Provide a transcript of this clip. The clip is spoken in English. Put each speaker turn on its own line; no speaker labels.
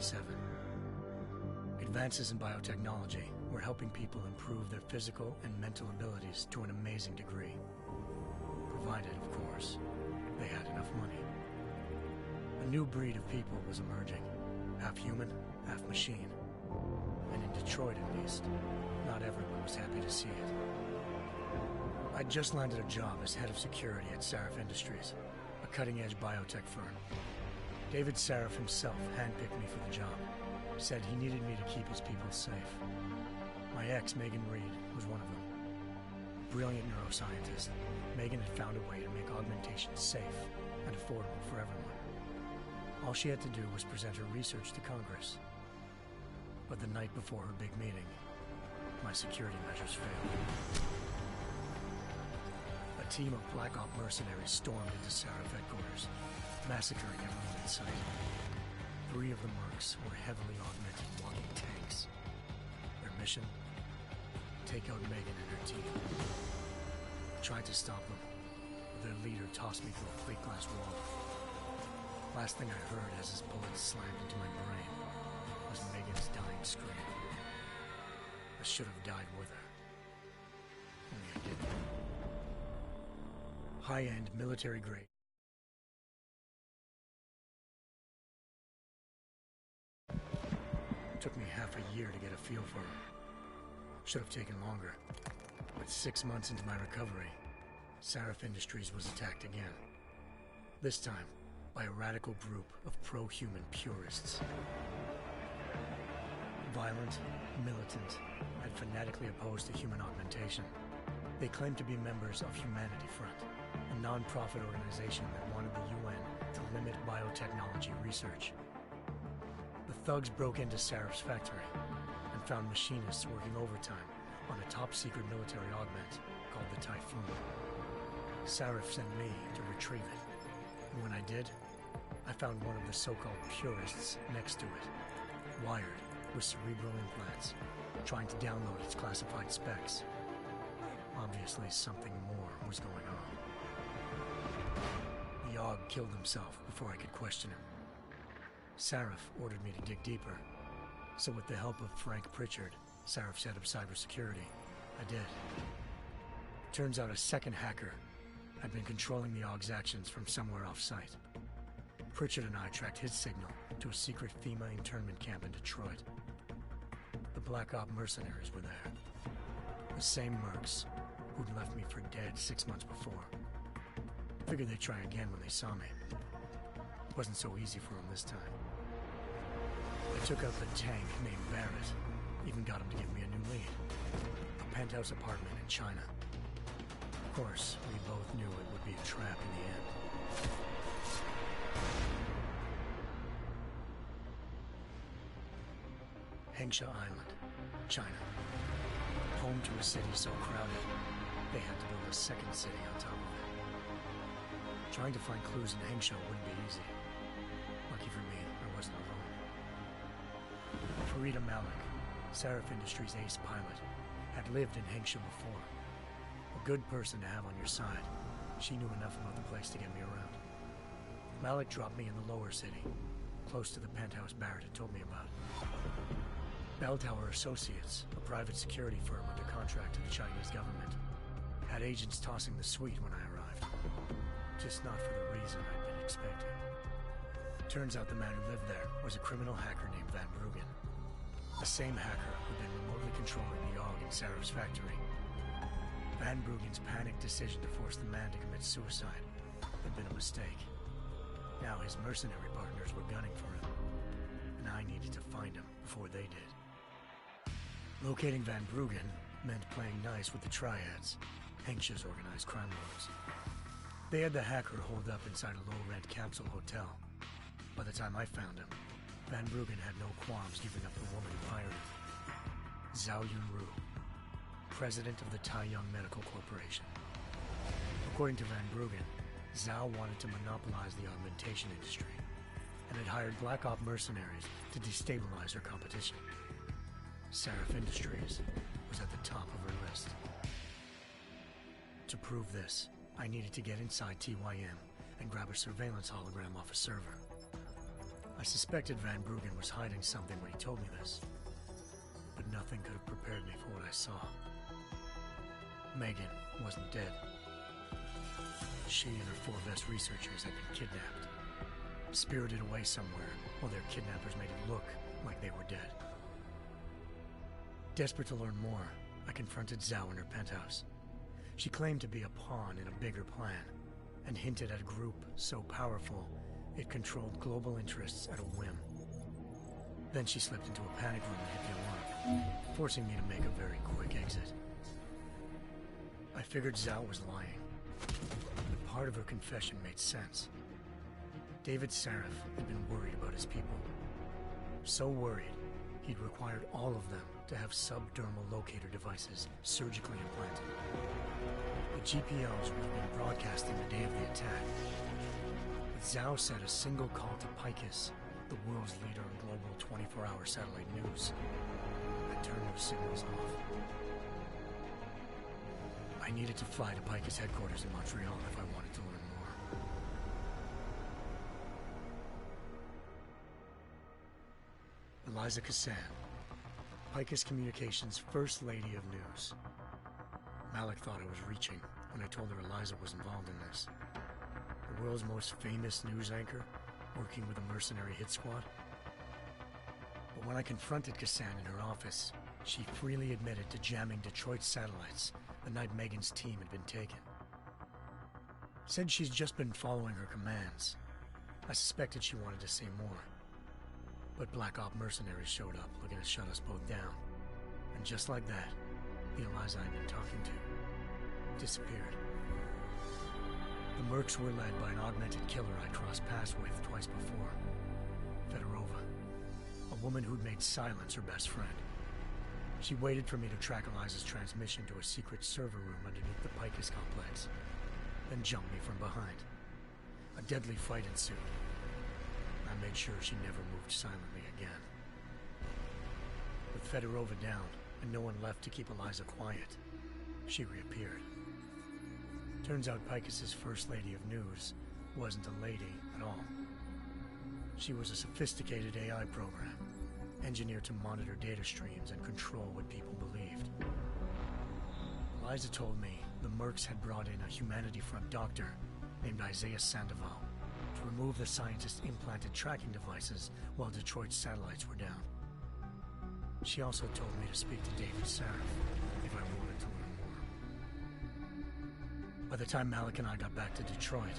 1997. Advances in biotechnology were helping people improve their physical and mental abilities to an amazing degree. Provided, of course, they had enough money. A new breed of people was emerging, half human, half machine. And in Detroit, at least, not everyone was happy to see it. I'd just landed a job as head of security at Aszourus Industries, a cutting-edge biotech firm. David Aszourus himself handpicked me for the job, said he needed me to keep his people safe. My ex, Megan Reed, was one of them. Brilliant neuroscientist, Megan had found a way to make augmentation safe and affordable for everyone. All she had to do was present her research to Congress. But the night before her big meeting, my security measures failed. A team of Black Op mercenaries stormed into Aszourus headquarters, massacring everyone in sight. 3 of the mercs were heavily augmented walking tanks. Their mission? Take out Megan and her team. I tried to stop them, but their leader tossed me through a plate glass wall. Last thing I heard as his bullets slammed into my brain was Megan's dying scream. I should have died with her. Only I didn't. High-end military grade. Took me half a year to get a feel for her. Should have taken longer. But 6 months into my recovery, Aszourus Industries was attacked again. This time, by a radical group of pro-human purists. Violent, militant, and fanatically opposed to human augmentation. They claimed to be members of Humanity Front, a non-profit organization that wanted the UN to limit biotechnology research. The thugs broke into Aszourus' factory and found machinists working overtime on a top-secret military augment called the Typhoon. Aszourus sent me to retrieve it, and when I did, I found one of the so-called purists next to it, wired with cerebral implants, trying to download its classified specs. Obviously, something more was going on. The AUG killed himself before I could question him. Aszourus ordered me to dig deeper, so with the help of Frank Pritchard, Aszourus head of cybersecurity, I did. Turns out a second hacker had been controlling the AUG's actions from somewhere off-site. Pritchard and I tracked his signal to a secret FEMA internment camp in Detroit. The Black Op mercenaries were there. The same mercs who'd left me for dead 6 months before. Figured they'd try again when they saw me. It wasn't so easy for them this time. I took out the tank named Barrett, even got him to give me a new lead. A penthouse apartment in China. Of course, we both knew it would be a trap in the end. Hengsha Island, China. Home to a city so crowded, they had to build a second city on top of it. Trying to find clues in Hengsha wouldn't be easy. Lucky for me, I wasn't alone. Farida Malik, Aszourus Industries' ace pilot, had lived in Hengsha before. A good person to have on your side. She knew enough about the place to get me around. Malik dropped me in the lower city, close to the penthouse Barrett had told me about. Bell Tower Associates, a private security firm under contract to the Chinese government, had agents tossing the suite when I arrived. Just not for the reason I'd been expecting. Turns out the man who lived there was a criminal hacker named Van Bruggen. The same hacker who'd been remotely controlling the AUG in Aszourus' factory. Van Bruggen's panicked decision to force the man to commit suicide had been a mistake. Now his mercenary partners were gunning for him, and I needed to find him before they did. Locating Van Bruggen meant playing nice with the Triads, Hengsha's organized crime lords. They had the hacker holed up inside a low-rent capsule hotel. By the time I found him, Van Bruggen had no qualms giving up the woman who hired him. Zhao Yunru, president of the Taiyang Medical Corporation. According to Van Bruggen, Zhao wanted to monopolize the augmentation industry and had hired Black Op mercenaries to destabilize her competition. Aszourus Industries was at the top of her list. To prove this, I needed to get inside TYM and grab a surveillance hologram off a server. I suspected Van Bruggen was hiding something when he told me this, but nothing could have prepared me for what I saw. Megan wasn't dead. She and her 4 best researchers had been kidnapped, spirited away somewhere while their kidnappers made it look like they were dead. Desperate to learn more, I confronted Zhao in her penthouse. She claimed to be a pawn in a bigger plan, and hinted at a group so powerful it controlled global interests at a whim. Then she slipped into a panic room and hit the alarm, forcing me to make a very quick exit. I figured Zhao was lying, but part of her confession made sense. David Sarif had been worried about his people. So worried, he'd required all of them to have subdermal locator devices surgically implanted. The GPOs would have been broadcasting the day of the attack. But Zhao said a single call to Picus, the world's leader in global 24-hour satellite news, had turned those signals off. I needed to fly to Picus headquarters in Montreal if I wanted to learn more. Eliza Cassan, Picus Communications' First Lady of News. Malik thought I was reaching when I told her Eliza was involved in this. The world's most famous news anchor, working with a mercenary hit squad. But when I confronted Cassan in her office, she freely admitted to jamming Detroit's satellites the night Megan's team had been taken. Said she's just been following her commands. I suspected she wanted to say more. But Black Op mercenaries showed up looking to shut us both down. And just like that, the Eliza I'd been talking to disappeared. The Mercs were led by an augmented killer I crossed paths with twice before. Fedorova, a woman who'd made silence her best friend. She waited for me to track Eliza's transmission to a secret server room underneath the Picus complex, then jumped me from behind. A deadly fight ensued. I made sure she never moved silently again. With Fedorova down, and no one left to keep Eliza quiet, she reappeared. Turns out Picus's First Lady of News wasn't a lady at all. She was a sophisticated AI program, engineered to monitor data streams and control what people believed. Eliza told me the Mercs had brought in a Humanity Front doctor named Isaiah Sandoval to remove the scientist's implanted tracking devices while Detroit's satellites were down. She also told me to speak to David Sarif if I wanted to learn more. By the time Malik and I got back to Detroit,